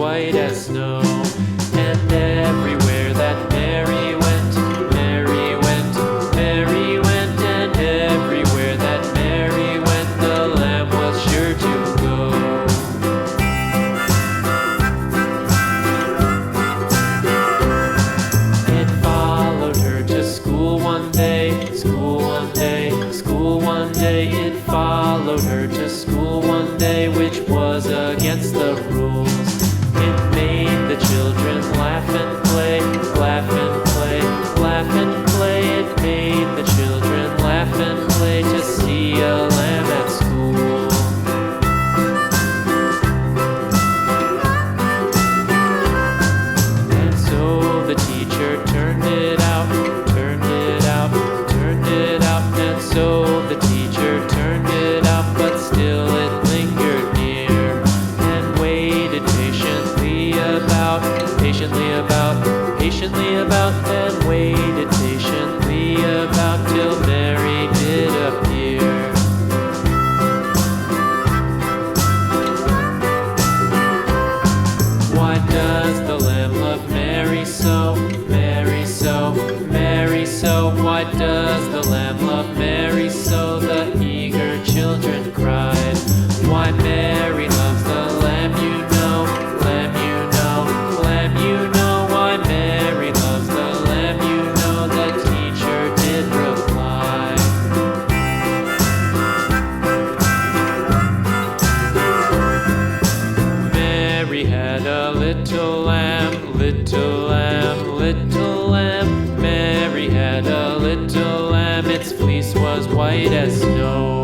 white as snow. And everywhere that Mary went, Mary went, Mary went, and everywhere that Mary went, the lamb was sure to go. It followed her to school one day, school one day, school one day. It followed her to school one day, which was against the rules. It made the children laugh and play, laugh and play, laugh and play. It made the children laugh and play to see a lamb at school. And so the teacher turned it out, turned it out, turned it out. And so the teacher turned it out, but still it lingered near and waited patiently about, patiently about, and waited patiently about till Mary did appear. Why does the lamb love Mary so, Mary so, Mary so? Why does the lamb love Mary so? The eager children cried. Why Mary loves the lamb, you know, lamb, you know, lamb, you know. Why Mary loves the lamb, you know, the teacher did reply. Mary had a little lamb, little lamb, little lamb. Mary had a little lamb, its fleece was white as snow.